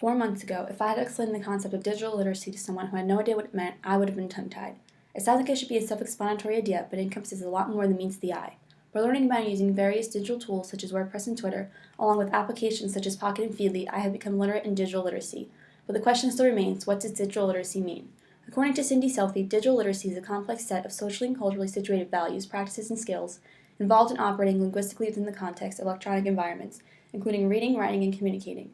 4 months ago, if I had explained the concept of digital literacy to someone who had no idea what it meant, I would have been tongue-tied. It sounds like it should be a self-explanatory idea, but it encompasses a lot more than meets the eye. By learning about using various digital tools such as WordPress and Twitter, along with applications such as Pocket and Feedly, I have become literate in digital literacy. But the question still remains, what does digital literacy mean? According to Cindy Selfie, digital literacy is a complex set of socially and culturally situated values, practices, and skills involved in operating linguistically within the context of electronic environments, including reading, writing, and communicating.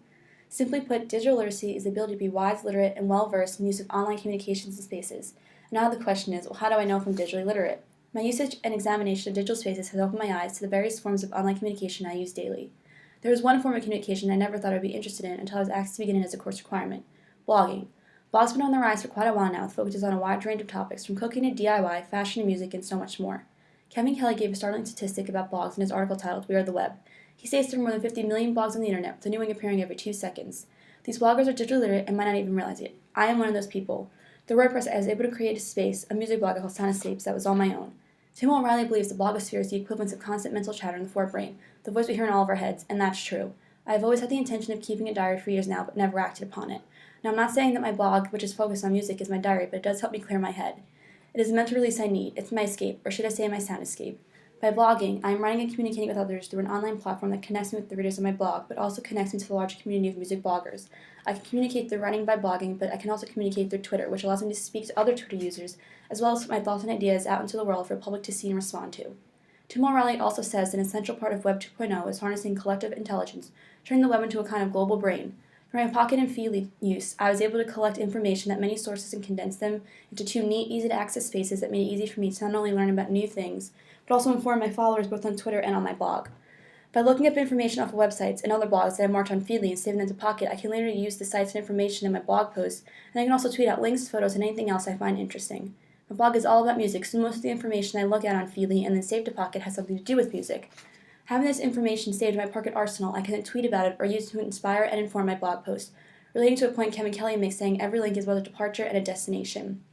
Simply put, digital literacy is the ability to be wise, literate, and well-versed in the use of online communications and spaces. And now the question is, well, how do I know if I'm digitally literate? My usage and examination of digital spaces has opened my eyes to the various forms of online communication I use daily. There was one form of communication I never thought I'd be interested in until I was asked to begin it as a course requirement: blogging. Blogs have been on the rise for quite a while now, with focuses on a wide range of topics, from cooking to DIY, fashion to music, and so much more. Kevin Kelly gave a startling statistic about blogs in his article titled We Are the Web. He states there are more than 50 million blogs on the internet, with a new one appearing every 2 seconds. These bloggers are digitally literate and might not even realize it. I am one of those people. Through WordPress, I was able to create a space, a music blog called Soundscapes, that was all my own. Tim O'Reilly believes the blogosphere is the equivalent of constant mental chatter in the forebrain, the voice we hear in all of our heads, and that's true. I have always had the intention of keeping a diary for years now, but never acted upon it. Now, I'm not saying that my blog, which is focused on music, is my diary, but it does help me clear my head. It is the mental release I need. It's my escape, or should I say my sound escape. By blogging, I am writing and communicating with others through an online platform that connects me with the readers of my blog, but also connects me to the larger community of music bloggers. I can communicate through writing by blogging, but I can also communicate through Twitter, which allows me to speak to other Twitter users, as well as put my thoughts and ideas out into the world for the public to see and respond to. Tim O'Reilly also says an essential part of Web 2.0 is harnessing collective intelligence, turning the web into a kind of global brain. During my Pocket and Feedly use, I was able to collect information at many sources and condense them into 2 neat, easy-to-access spaces that made it easy for me to not only learn about new things, but also inform my followers both on Twitter and on my blog. By looking up information off of websites and other blogs that I marked on Feedly and saving them to Pocket, I can later use the sites and information in my blog posts, and I can also tweet out links, photos, and anything else I find interesting. My blog is all about music, so most of the information I look at on Feedly and then save to Pocket has something to do with music. Having this information saved in my Pocket arsenal, I can then tweet about it or use it to inspire and inform my blog post, relating to a point Kevin Kelly makes, saying every link is both a departure and a destination.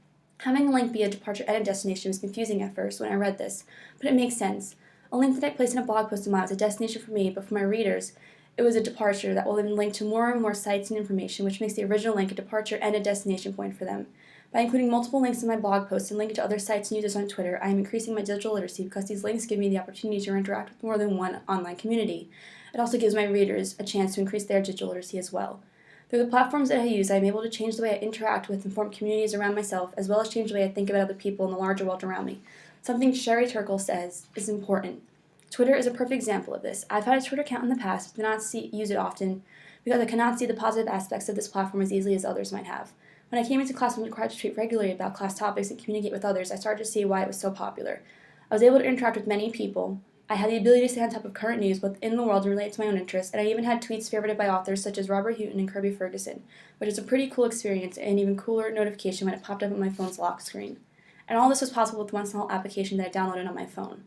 Having a link be a departure and a destination was confusing at first when I read this, but it makes sense. A link that I placed in a blog post of mine was a destination for me, but for my readers, it was a departure that will then link to more and more sites and information, which makes the original link a departure and a destination point for them. By including multiple links in my blog posts and linking to other sites and users on Twitter, I am increasing my digital literacy because these links give me the opportunity to interact with more than one online community. It also gives my readers a chance to increase their digital literacy as well. Through the platforms that I use, I am able to change the way I interact with and form communities around myself, as well as change the way I think about other people in the larger world around me. Something Sherry Turkle says is important. Twitter is a perfect example of this. I've had a Twitter account in the past, but did not use it often because I cannot see the positive aspects of this platform as easily as others might have. When I came into class and was required to tweet regularly about class topics and communicate with others, I started to see why it was so popular. I was able to interact with many people. I had the ability to stay on top of current news both in the world and relate to my own interests, and I even had tweets favorited by authors such as Robert Houghton and Kirby Ferguson, which is a pretty cool experience and an even cooler notification when it popped up on my phone's lock screen. And all this was possible with one small application that I downloaded on my phone.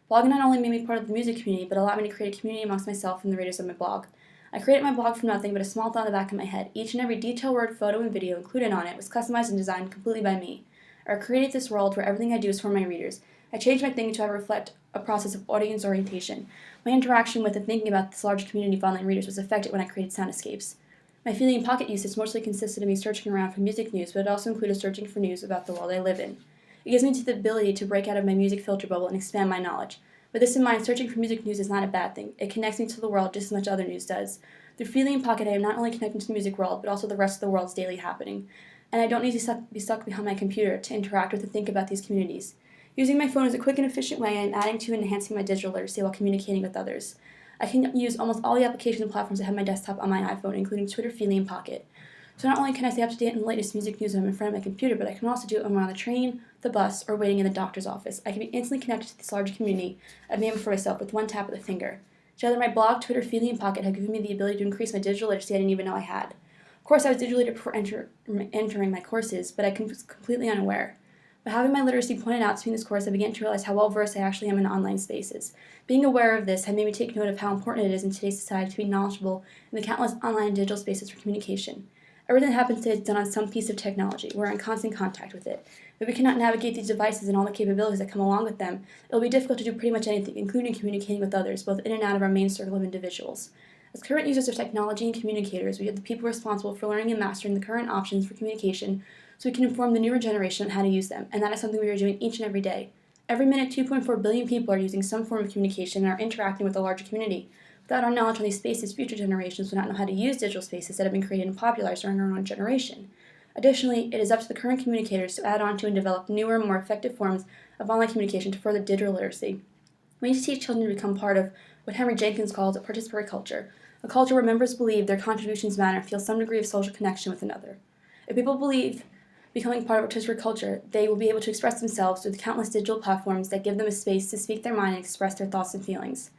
Blogging not only made me part of the music community, but allowed me to create a community amongst myself and the readers of my blog. I created my blog from nothing but a small thought in the back of my head. Each and every detail, word, photo, and video included on it was customized and designed completely by me. I created this world where everything I do is for my readers. I changed my thinking to have it reflect a process of audience orientation. My interaction with and thinking about this large community of online readers was affected when I created Soundscapes. My Feedly and Pocket usage mostly consisted of me searching around for music news, but it also included searching for news about the world I live in. It gives me the ability to break out of my music filter bubble and expand my knowledge. With this in mind, searching for music news is not a bad thing. It connects me to the world just as much other news does. Through Feedly and Pocket, I am not only connected to the music world, but also the rest of the world's daily happening. And I don't need to be stuck behind my computer to interact with and think about these communities. Using my phone is a quick and efficient way I am adding to and enhancing my digital literacy while communicating with others. I can use almost all the applications and platforms that have my desktop on my iPhone, including Twitter, Feedly, and Pocket. So not only can I stay up to date on the latest music news when I'm in front of my computer, but I can also do it when I'm on the train, the bus, or waiting in the doctor's office. I can be instantly connected to this large community I've made for myself with one tap of the finger. Together, my blog, Twitter, Feedly, and Pocket have given me the ability to increase my digital literacy I didn't even know I had. Of course, I was digitally literate before entering my courses, but I was completely unaware. By having my literacy pointed out to me in this course, I began to realize how well-versed I actually am in online spaces. Being aware of this had made me take note of how important it is in today's society to be knowledgeable in the countless online and digital spaces for communication. Everything that happens today is done on some piece of technology. We're in constant contact with it. If we cannot navigate these devices and all the capabilities that come along with them, it will be difficult to do pretty much anything, including communicating with others, both in and out of our main circle of individuals. As current users of technology and communicators, we are the people responsible for learning and mastering the current options for communication so we can inform the newer generation on how to use them, and that is something we are doing each and every day. Every minute, 2.4 billion people are using some form of communication and are interacting with a larger community. Without our knowledge on these spaces, future generations will not know how to use digital spaces that have been created and popularized during our own generation. Additionally, it is up to the current communicators to add on to and develop newer, more effective forms of online communication to further digital literacy. We need to teach children to become part of what Henry Jenkins calls a participatory culture, a culture where members believe their contributions matter and feel some degree of social connection with another. If people believe becoming part of a participatory culture, they will be able to express themselves through the countless digital platforms that give them a space to speak their mind and express their thoughts and feelings.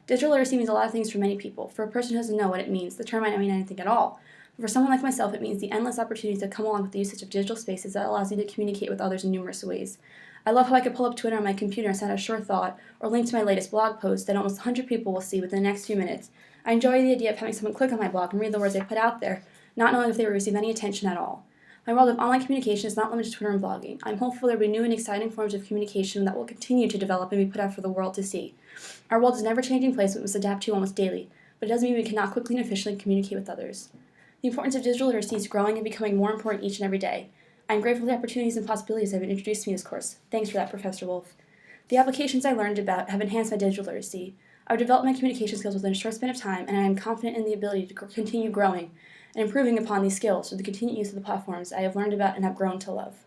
Digital literacy means a lot of things for many people. For a person who doesn't know what it means, the term might not mean anything at all. But for someone like myself, it means the endless opportunities that come along with the usage of digital spaces that allows me to communicate with others in numerous ways. I love how I could pull up Twitter on my computer and send a short thought or link to my latest blog post that almost 100 people will see within the next few minutes. I enjoy the idea of having someone click on my blog and read the words I put out there, not knowing if they will receive any attention at all. My world of online communication is not limited to Twitter and blogging. I'm hopeful there will be new and exciting forms of communication that will continue to develop and be put out for the world to see. Our world is an ever-changing place we must adapt to almost daily, but it doesn't mean we cannot quickly and efficiently communicate with others. The importance of digital literacy is growing and becoming more important each and every day. I am grateful for the opportunities and possibilities that have been introduced to me in this course. Thanks for that, Professor Wolf. The applications I learned about have enhanced my digital literacy. I've developed my communication skills within a short span of time, and I am confident in the ability to continue growing and improving upon these skills through the continued use of the platforms I have learned about and have grown to love.